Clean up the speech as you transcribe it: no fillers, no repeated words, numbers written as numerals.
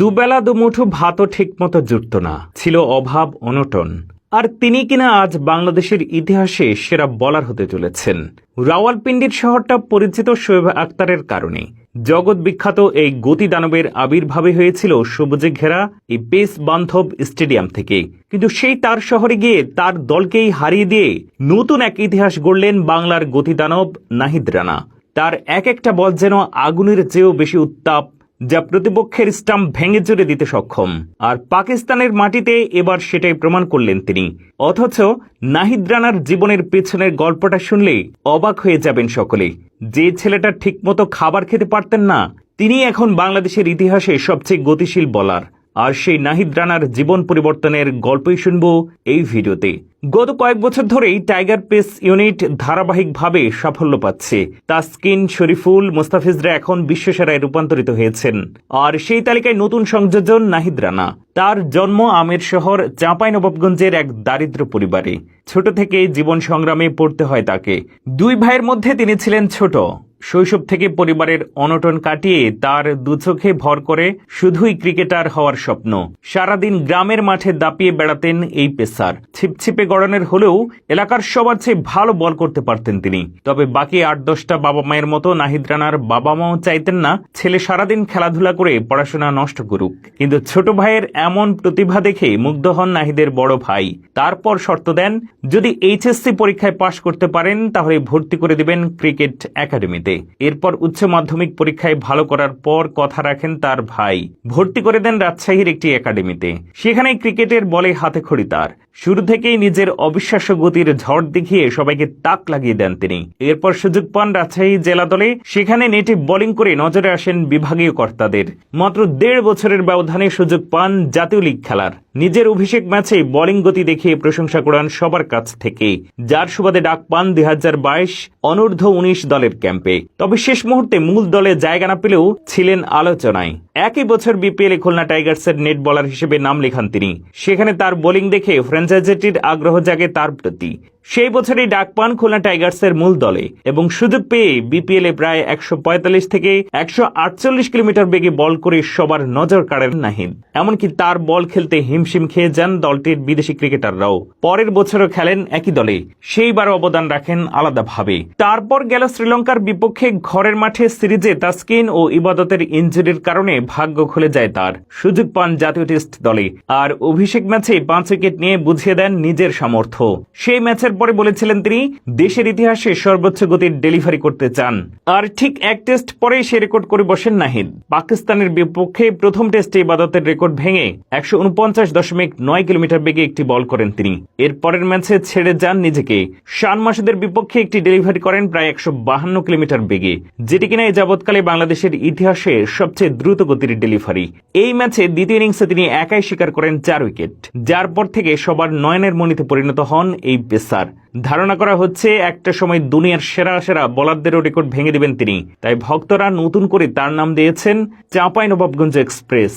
দুবেলা দুমুঠো ভাতও ঠিকমতো জুটত না, ছিল অভাব অনটন। আর তিনি কিনা আজ বাংলাদেশের ইতিহাসে সেরা বোলার হতে চলেছেন। রাওয়ালপিন্ডির শহরটা পরিচিত শোয়েব আখতারের কারণে। জগৎ বিখ্যাত এই গতি দানবের আবির্ভাবে হয়েছিল সবুজে ঘেরা এই পেস বান্ধব স্টেডিয়াম থেকে। কিন্তু সেই তার শহরে গিয়ে তার দলকেই হারিয়ে দিয়ে নতুন এক ইতিহাস গড়লেন বাংলার গতি দানব নাহিদ রানা। তার এক একটা বল যেন আগুনের চেয়েও বেশি উত্তাপ, যা প্রতিপক্ষের স্টাম্প ভেঙে চুরে দিতে সক্ষম। আর পাকিস্তানের মাটিতে এবার সেটাই প্রমাণ করলেন তিনি। অথচ নাহিদ রানার জীবনের পেছনের গল্পটা শুনলে অবাক হয়ে যাবেন সকলে। যে ছেলেটা ঠিকমতো খাবার খেতে পারতেন না, তিনি এখন বাংলাদেশের ইতিহাসে সবচেয়ে গতিশীল বোলার। আর সেই নাহিদ রানার জীবন পরিবর্তনের গল্পই শুনব এই ভিডিওতে। গত কয়েক বছর ধরেই টাইগার পেস ইউনিট ধারাবাহিকভাবে সাফল্য পাচ্ছে। তাসকিন, শরীফুল, মুস্তাফিজরা এখন বিশ্বসেরায় রূপান্তরিত হয়েছেন। আর সেই তালিকায় নতুন সংযোজন নাহিদ রানা। তার জন্ম আমের শহর চাঁপাইনবাবগঞ্জের এক দারিদ্র পরিবারে। ছোট থেকে জীবন সংগ্রামে পড়তে হয় তাকে। দুই ভাইয়ের মধ্যে তিনি ছিলেন ছোট। শৈশব থেকে পরিবারের অনটন কাটিয়ে তার দুচোখে ভর করে শুধুই ক্রিকেটার হওয়ার স্বপ্ন। সারাদিন গ্রামের মাঠে দাপিয়ে বেড়াতেন এই পেসার। ছিপছিপে গড়নের হলেও এলাকার সবার চেয়ে ভালো বল করতে পারতেন তিনি। তবে বাকি ৮-১০টা বাবা মায়ের মতো নাহিদ রানার বাবা মাও চাইতেন না ছেলে সারাদিন খেলাধুলা করে পড়াশোনা নষ্ট করুক। কিন্তু ছোট ভাইয়ের এমন প্রতিভা দেখে মুগ্ধ হন নাহিদের বড় ভাই। তারপর শর্ত দেন, যদি এইচএসসি পরীক্ষায় পাশ করতে পারেন তাহলে ভর্তি করে দিবেন ক্রিকেট একাডেমিতে। এরপর উচ্চ মাধ্যমিক পরীক্ষায় ভালো করার পর কথা রাখেন তার ভাই, ভর্তি করে দেন রাজশাহীর একটি একাডেমিতে। সেখানে ক্রিকেটের বলে হাতে খড়ি তার। শুরু থেকেই নিজের অবিশ্বাস্য গতির ঝড় দেখিয়ে সবাইকে তাক লাগিয়ে দেন তিনি। এরপর সুযোগ পান রাজশাহী জেলা দলে। সেখানে নেটে বোলিং করে নজরে আসেন বিভাগীয় কর্তাদের। মাত্র ১.৫ বছরের ব্যবধানে সুযোগ পান জাতীয় লীগ খেলার। নিজের অভিষেক ম্যাচে বোলিং গতি দেখিয়ে প্রশংসা করান সবার কাছ থেকে, যার সুবাদে ডাক পান ২০২২ অনূর্ধ্ব-১৯ দলের ক্যাম্পে। তবে শেষ মুহূর্তে মূল দলে জায়গা না পেলেও ছিলেন আলোচনায়। একই বছর বিপিএলে খুলনা টাইগার্সের নেট বোলার হিসেবে নাম লেখান তিনি। সেখানে তার বোলিং দেখে ফ্র্যাঞ্চাইজিটির আগ্রহ জাগে তার প্রতি। সেই বছরই ডাক পান খুলনা টাইগার্সের মূল দলে এবং সুযোগ পেয়ে বিপিএলে প্রায় ১৪৫ থেকে ১৪৮ কিলোমিটার বেগে বল করে সবার নজর কাড়েন নাহিদ। এমনকি তার বল খেলতে হিমশিম খেয়ে যান দলটির বিদেশি ক্রিকেটাররাও। পরের বছরও খেলেন একই দলে, সেইবার অবদান রাখেন আলাদাভাবে। তারপর গেল শ্রীলঙ্কার বিপক্ষে ঘরের মাঠে সিরিজে তাসকিন ও ইবাদতের ইনজুরির কারণে ভাগ্য খুলে যায় তার। সুযোগ পান জাতীয় টেস্ট দলে। আর অভিষেক ম্যাচে ৫ উইকেট নিয়ে বুঝিয়ে দেন নিজের সামর্থ্য। সেই ম্যাচের পরে বলেছিলেন তিনি দেশের ইতিহাসে সর্বোচ্চ গতির ডেলিভারি করতে চান। আর ঠিক এক টেস্ট পরে সে রেকর্ড করে বসেন নাহিদ। পাকিস্তানের বিপক্ষে প্রথম টেস্টে ইবাদতের রেকর্ড ভেঙে ১৪৯.৯ কিলোমিটার বেগে একটি বল করেন তিনি। এর পরের ম্যাচে ছেড়ে যান নিজেকে। শান মাসুদের বিপক্ষে একটি ডেলিভারি করেন প্রায় ১৫২ কিলোমিটার বেগে, যেটি কিনা এই যাবৎকালে বাংলাদেশের ইতিহাসে সবচেয়ে দ্রুত গতির ডেলিভারি। এই ম্যাচে দ্বিতীয় ইনিংসে তিনি একাই শিকার করেন ৪ উইকেট, যার পর থেকে সবার নয়নের মণিতে পরিণত হন এই পেসার। ধারণা করা হচ্ছে একটা সময় দুনিয়ার সেরা সেরা বোলারদেরও রেকর্ড ভেঙে দিবেন তিনি। তাই ভক্তরা নতুন করে তার নাম দিয়েছেন চাঁপাইনবাবগঞ্জ এক্সপ্রেস।